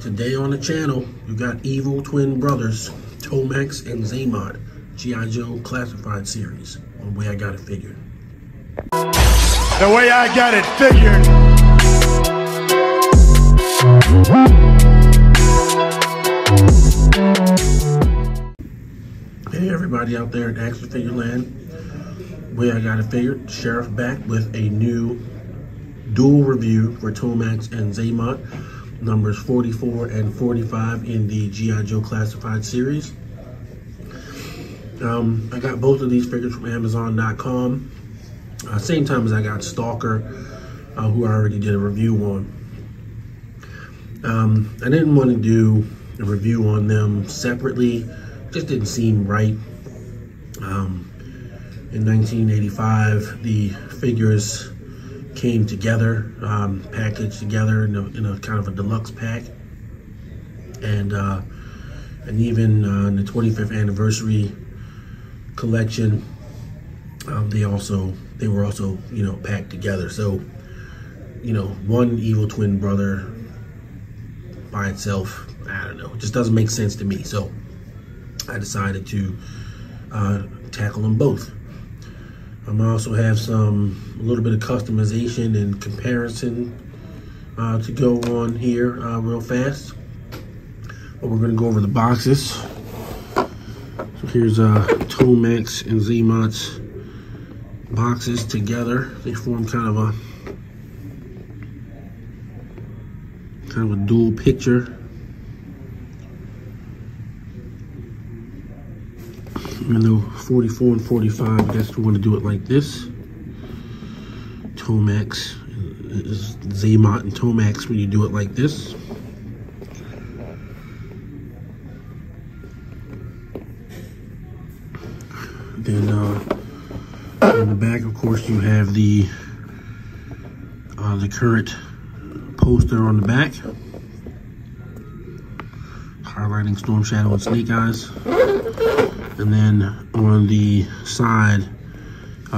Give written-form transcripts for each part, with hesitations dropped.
Today on the channel, you got evil twin brothers, Tomax and Xamot, I.Joe classified series, on the way I got it figured. The way I got it figured. Hey everybody out there in Action Figure Land, the way I got it figured, Sheriff back with a new dual review for Tomax and Xamot, numbers 44 and 45 in the I.Joe classified series. I got both of these figures from Amazon.com, same time as I got Stalker, who I already did a review on. I didn't want to do a review on them separately, just didn't seem right. In 1985, the figures came together, packaged together in a kind of a deluxe pack, and even in the 25th anniversary collection, they were also packed together. So one evil twin brother by itself, I don't know, it just doesn't make sense to me. So I decided to tackle them both. I also have a little bit of customization and comparison to go on here real fast. But we're gonna go over the boxes. So here's Tomax and Xamot's boxes together. They form kind of a dual picture. Even though 44 and 45, I guess we want to do it like this. Tomax is Xamot and Tomax when you do it like this. Then on the back, of course, you have the current poster on the back, highlighting Storm Shadow and Snake Eyes. And then on the side,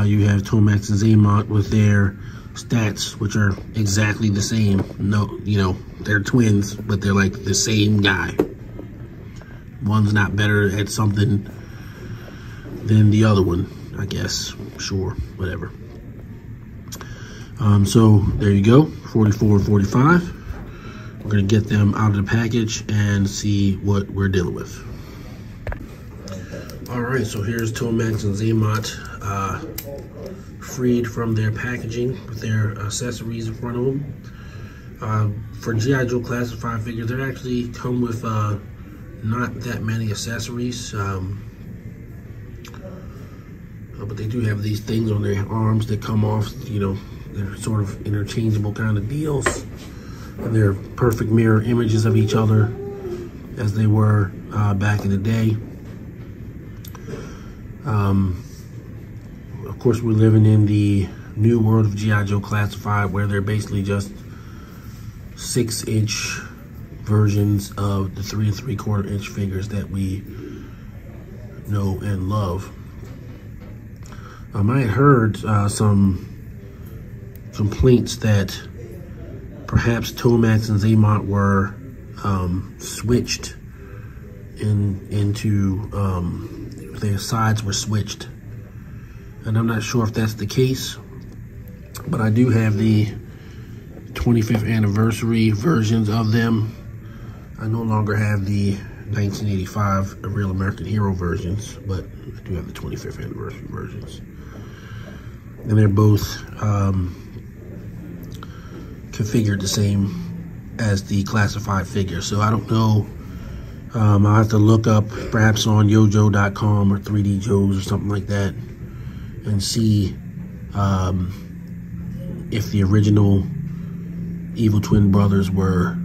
you have Tomax and Xamot with their stats, which are exactly the same. No, they're twins, but they're like the same guy. One's not better at something than the other one, I guess. Sure, whatever. So there you go, 44 and 45. We're gonna get them out of the package and see what we're dealing with. All right, so here's Tomax and Xamot freed from their packaging with their accessories in front of them. For I.Joe classified figures, they actually come with not that many accessories, but they do have these things on their arms that come off. They're sort of interchangeable kind of deals, and they're perfect mirror images of each other as they were back in the day. Of course, we're living in the new world of I.Joe classified, where they're basically just 6-inch versions of the 3 3/4 inch figures that we know and love. I had heard some complaints that perhaps Tomax and Xamot were switched into their sides were switched, and I'm not sure if that's the case, but I do have the 25th anniversary versions of them. I no longer have the 1985 Real American Hero versions, but I do have the 25th anniversary versions, and they're both configured the same as the classified figure. So I don't know. I'll have to look up perhaps on yojo.com or 3D Joes or something like that and see if the original evil twin brothers were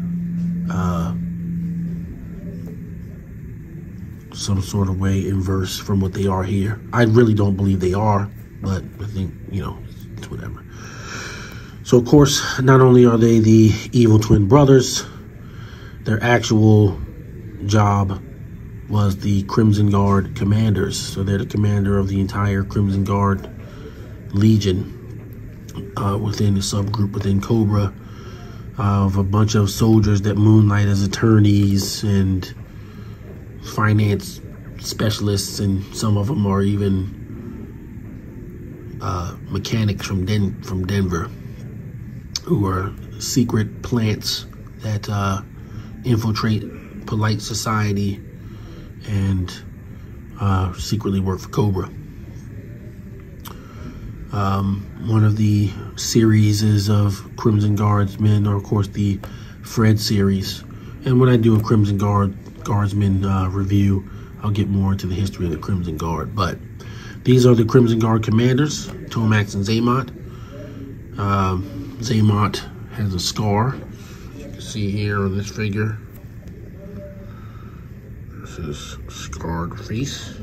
some sort of way inverse from what they are here. I really don't believe they are, but I think, it's whatever. So, of course, not only are they the evil twin brothers, their actual job was the Crimson Guard commanders. So they're the commander of the entire Crimson Guard Legion within the subgroup within Cobra. of a bunch of soldiers that moonlight as attorneys and finance specialists, and some of them are even mechanics from Denver, who are secret plants that infiltrate polite society and secretly work for Cobra. One of the series is of Crimson Guardsmen, or of course the Fred series. And when I do a Crimson Guardsman review, I'll get more into the history of the Crimson Guard. But these are the Crimson Guard commanders, Tomax and Xamot. Xamot has a scar, you can see here on this figure. This is scarred face.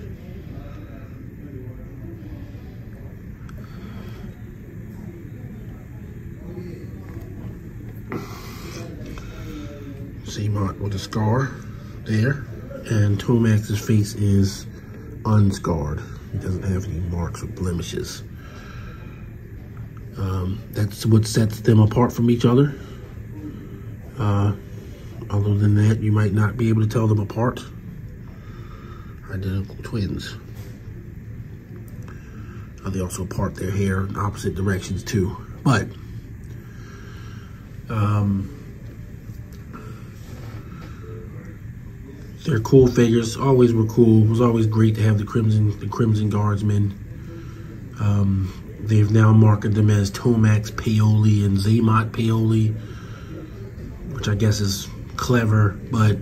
Xamot with a scar there, and Tomax's face is unscarred. He doesn't have any marks or blemishes. That's what sets them apart from each other. Other than that, you might not be able to tell them apart. Identical twins. They also part their hair in opposite directions too. But they're cool figures. Always were cool. It was always great to have the Crimson Guardsmen. They've now marketed them as Tomax Paoli and Xamot Paoli, which I guess is clever, but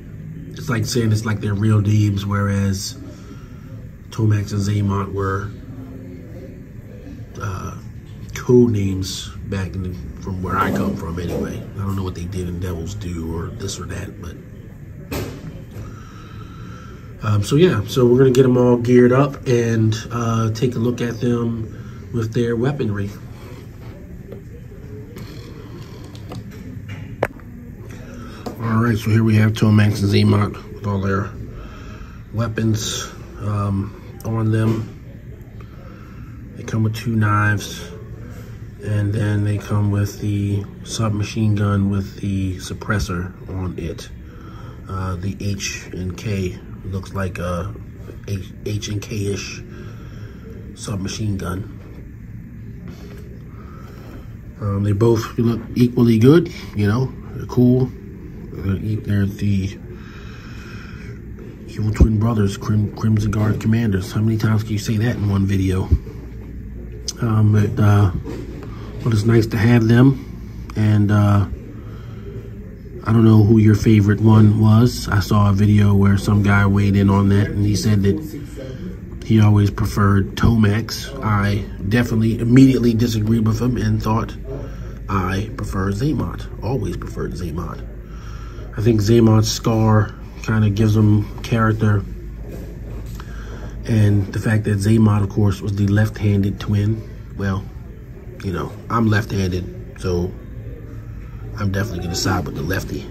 it's like saying it's like their real names, whereas Tomax and Xamot were code names back from where I come from anyway. I don't know what they did in Devil's Due or this or that, but so yeah, so we're gonna get them all geared up and take a look at them with their weaponry. All right, so here we have Tomax and Xamot with all their weapons on them. They come with 2 knives, and then they come with the submachine gun with the suppressor on it. The H and K looks like a H and K-ish submachine gun. They both look equally good, you know, they're cool. They're the evil twin brothers, Crimson Guard commanders. How many times can you say that in one video? But it's nice to have them. And I don't know who your favorite one was. I saw a video where some guy weighed in on that, and he said that he always preferred Tomax. I definitely immediately disagreed with him and thought I prefer Xamot. Always preferred Xamot. I think Xamot's scar kind of gives him character. And the fact that Xamot, of course, was the left-handed twin. Well, you know, I'm left-handed, so I'm definitely going to side with the lefty.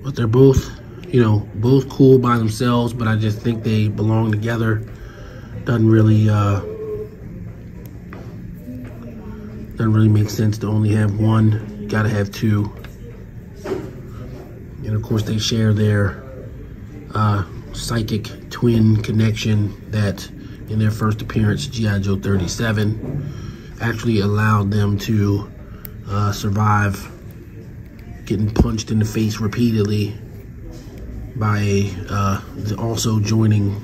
But they're both, you know, both cool by themselves, but I just think they belong together. Doesn't really make sense to only have one. You gotta have 2. And of course they share their psychic twin connection that in their first appearance, I.Joe 37 actually allowed them to survive getting punched in the face repeatedly by the also joining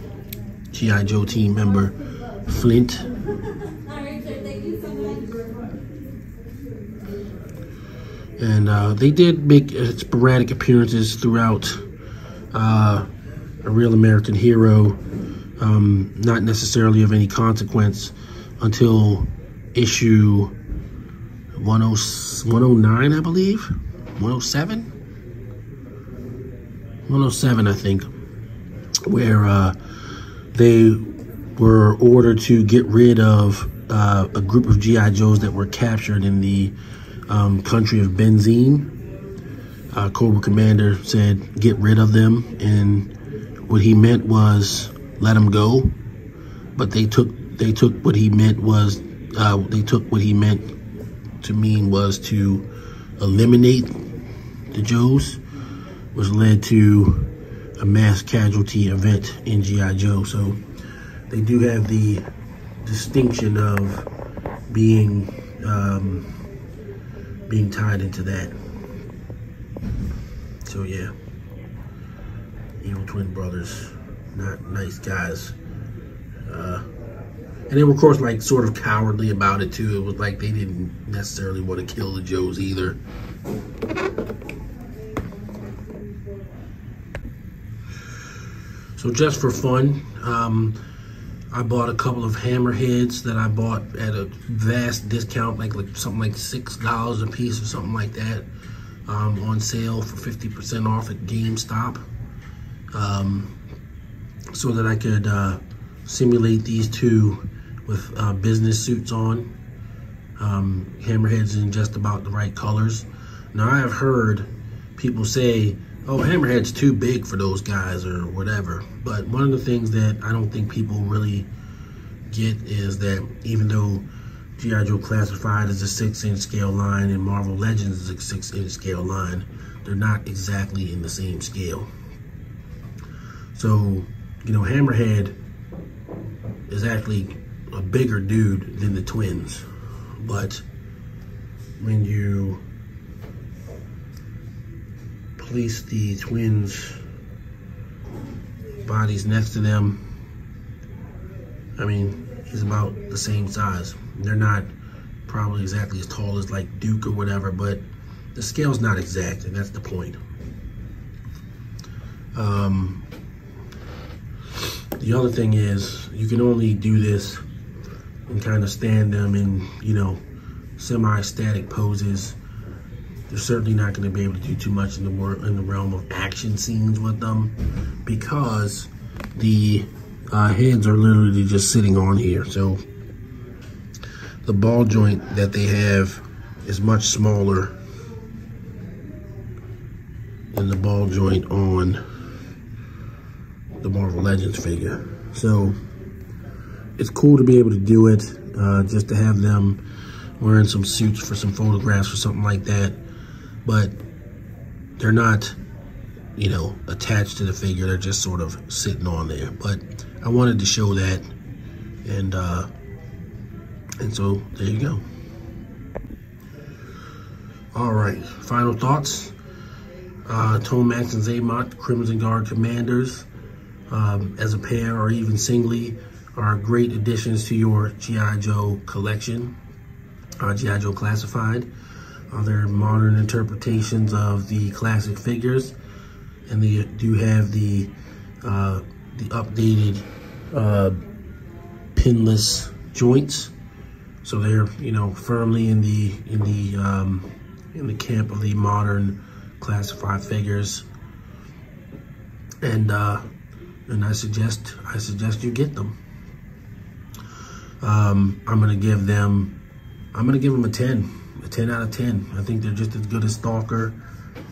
I.Joe team member Flint. And they did make sporadic appearances throughout A Real American Hero, not necessarily of any consequence until issue 109, I believe. 107? 107, I think, where they were ordered to get rid of a group of G.I. Joes that were captured in the country of Benzine. Cobra Commander said get rid of them, and what he meant was let them go. But they took what he meant was to mean was to eliminate the Joes, which led to a mass casualty event in G.I. Joe. So they do have the distinction of being tied into that. So yeah, evil twin brothers, not nice guys. And they were, of course, like sort of cowardly about it too. It was like they didn't necessarily want to kill the Joes either. So just for fun, I bought a couple of hammerheads that I bought at a vast discount, like something like $6 a piece or something like that, on sale for 50% off at GameStop, so that I could simulate these two with business suits on. Hammerheads in just about the right colors. Now I have heard people say, oh, Hammerhead's too big for those guys or whatever. But one of the things that I don't think people really get is that even though G.I. Joe Classified is a 6-inch scale line and Marvel Legends is a 6-inch scale line, they're not exactly in the same scale. So, you know, Hammerhead is actually a bigger dude than the twins. But when you place the twins' bodies next to them, I mean, he's about the same size. They're not probably exactly as tall as like Duke or whatever, but the scale's not exact, and that's the point. The other thing is, you can only do this and kind of stand them in, you know, semi-static poses. They're certainly not going to be able to do too much in the realm of action scenes with them, because the heads are literally just sitting on here. So the ball joint that they have is much smaller than the ball joint on the Marvel Legends figure. So it's cool to be able to do it, just to have them wearing some suits for some photographs or something like that. But they're not, you know, attached to the figure. They're just sort of sitting on there. But I wanted to show that, and so there you go. All right, final thoughts. Tomax and Xamot, Crimson Guard Commanders, as a pair or even singly, are great additions to your G.I. Joe collection, G.I. Joe Classified. They're modern interpretations of the classic figures, and they do have the updated pinless joints, so they're, you know, firmly in the camp of the modern classified figures, and I suggest you get them. I'm gonna give them a 10 out of 10. I think they're just as good as Stalker.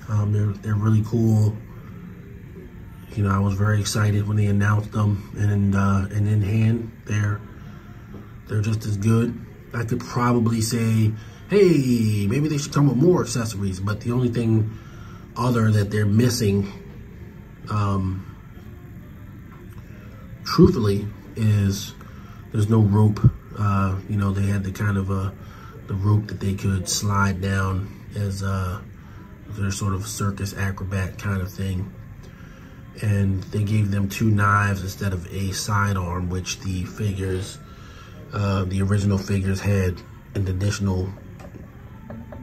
They're really cool. You know, I was very excited when they announced them, and in hand, they're just as good. I could probably say, hey, maybe they should come with more accessories, but the only thing other that they're missing, truthfully, is there's no rope. You know, they had the kind of the rope that they could slide down as their sort of circus acrobat kind of thing. And they gave them 2 knives instead of a sidearm, which the figures, the original figures, had an additional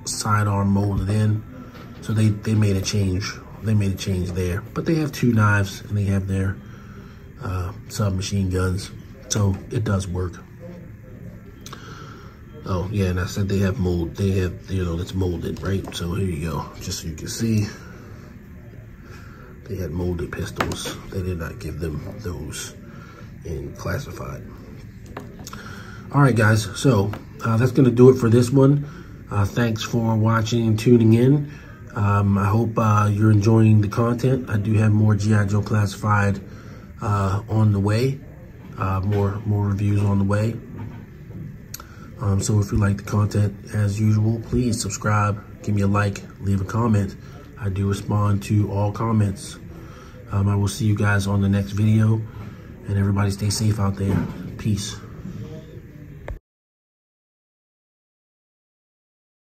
sidearm molded in. So they made a change. They made a change there. But they have 2 knives, and they have their submachine guns. So it does work. Oh yeah, and I said they have mold. They have, you know, it's molded, right? So here you go, just so you can see. They had molded pistols. They did not give them those in Classified. All right, guys. So that's gonna do it for this one. Thanks for watching and tuning in. I hope you're enjoying the content. I do have more G.I. Joe Classified on the way, more reviews on the way. So if you like the content, as usual, please subscribe, give me a like, leave a comment. I do respond to all comments. I will see you guys on the next video, and everybody stay safe out there. Peace.